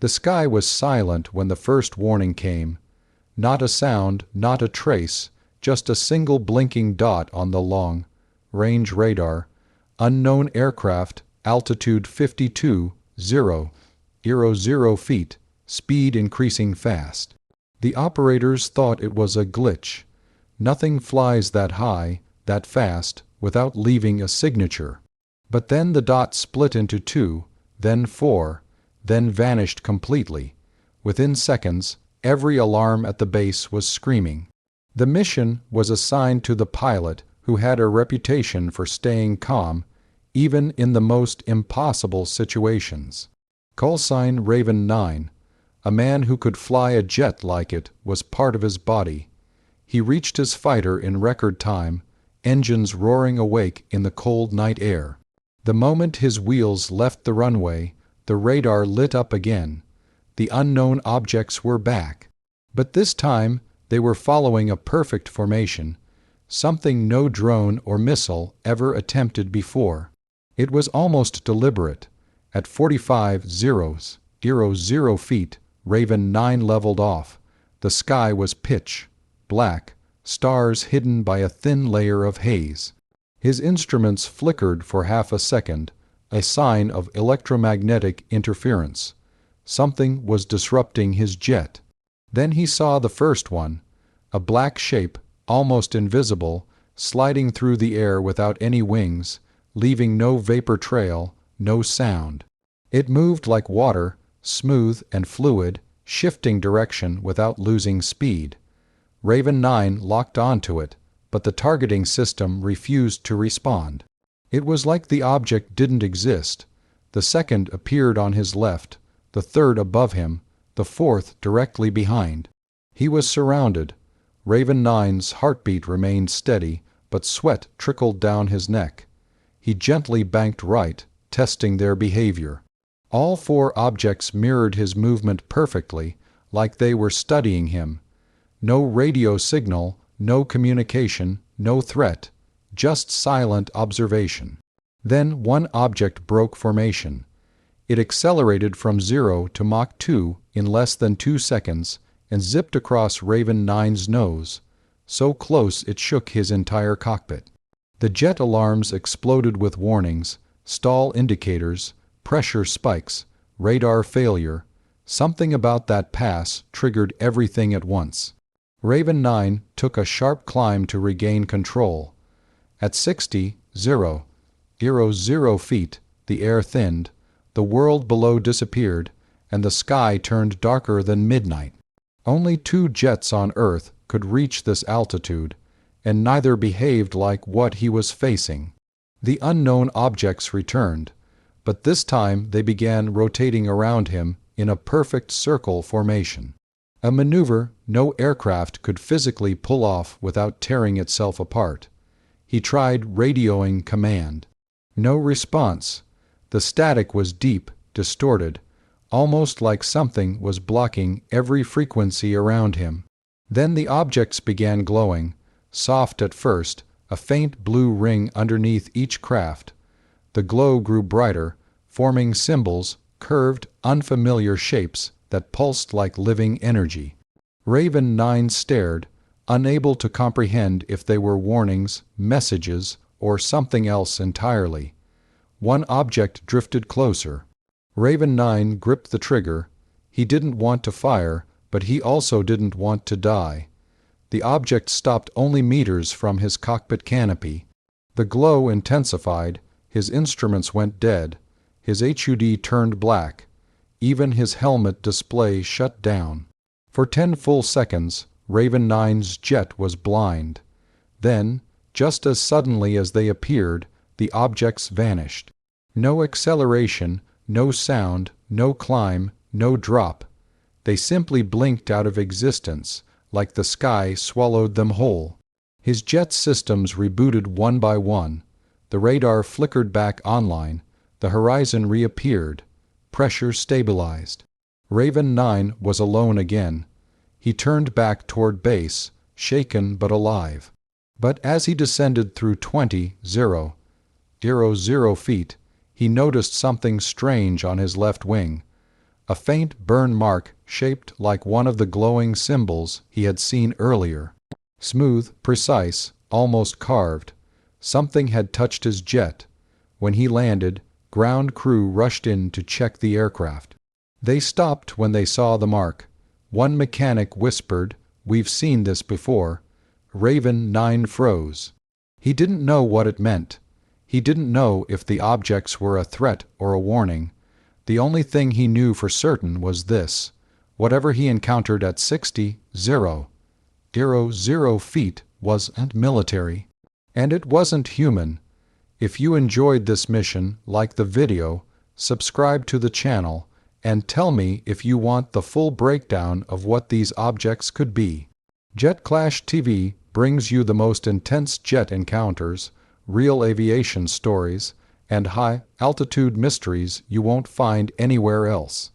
The sky was silent when the first warning came. Not a sound, not a trace, just a single blinking dot on the long-range radar. Unknown aircraft, altitude 52,000 feet, speed increasing fast. The operators thought it was a glitch. Nothing flies that high, that fast, without leaving a signature. But then the dot split into 2, then 4, then vanished completely. Within seconds, every alarm at the base was screaming. The mission was assigned to the pilot, who had a reputation for staying calm, even in the most impossible situations. Callsign Raven 9. A man who could fly a jet like it was part of his body. He reached his fighter in record time, engines roaring awake in the cold night air. The moment his wheels left the runway, the radar lit up again. The unknown objects were back. But this time, they were following a perfect formation, something no drone or missile ever attempted before. It was almost deliberate. At 45,000 feet, Raven 9 leveled off. The sky was pitch black, stars hidden by a thin layer of haze. His instruments flickered for half a second, a sign of electromagnetic interference. Something was disrupting his jet. Then he saw the first one, a black shape, almost invisible, sliding through the air without any wings, leaving no vapor trail, no sound. It moved like water, smooth and fluid, shifting direction without losing speed. Raven 9 locked onto it, but the targeting system refused to respond. It was like the object didn't exist. The second appeared on his left, the third above him, the fourth directly behind. He was surrounded. Raven 9's heartbeat remained steady, but sweat trickled down his neck. He gently banked right, testing their behavior. All 4 objects mirrored his movement perfectly, like they were studying him. No radio signal, no communication, no threat, just silent observation. Then one object broke formation. It accelerated from 0 to Mach 2 in less than 2 seconds and zipped across Raven 9's nose, so close it shook his entire cockpit. The jet alarms exploded with warnings, stall indicators, pressure spikes, radar failure. Something about that pass triggered everything at once. Raven 9 took a sharp climb to regain control. At 60,000 feet, the air thinned, the world below disappeared, and the sky turned darker than midnight. Only 2 jets on Earth could reach this altitude, and neither behaved like what he was facing. The unknown objects returned, but this time they began rotating around him in a perfect circle formation. A maneuver no aircraft could physically pull off without tearing itself apart. He tried radioing command. No response. The static was deep, distorted, almost like something was blocking every frequency around him. Then the objects began glowing, soft at first, a faint blue ring underneath each craft. The glow grew brighter, forming symbols, curved, unfamiliar shapes that pulsed like living energy. Raven 9 stared, unable to comprehend if they were warnings, messages, or something else entirely. One object drifted closer. Raven 9 gripped the trigger. He didn't want to fire, but he also didn't want to die. The object stopped only meters from his cockpit canopy. The glow intensified, his instruments went dead, his HUD turned black. Even his helmet display shut down. For 10 full seconds, Raven 9's jet was blind. Then, just as suddenly as they appeared, the objects vanished. No acceleration, no sound, no climb, no drop. They simply blinked out of existence, like the sky swallowed them whole. His jet systems rebooted one by one. The radar flickered back online. The horizon reappeared. Pressure stabilized. Raven 9 was alone again. He turned back toward base, shaken but alive. But as he descended through 20,000 feet, he noticed something strange on his left wing. a faint burn mark shaped like one of the glowing symbols he had seen earlier. Smooth, precise, almost carved. Something had touched his jet. When he landed, ground crew rushed in to check the aircraft. They stopped when they saw the mark. One mechanic whispered, "We've seen this before." Raven 9 froze. He didn't know what it meant. He didn't know if the objects were a threat or a warning. The only thing he knew for certain was this: whatever he encountered at 0 feet wasn't military. And it wasn't human. If you enjoyed this mission, like the video, subscribe to the channel, and tell me if you want the full breakdown of what these objects could be. Jet Clash TV brings you the most intense jet encounters, real aviation stories, and high-altitude mysteries you won't find anywhere else.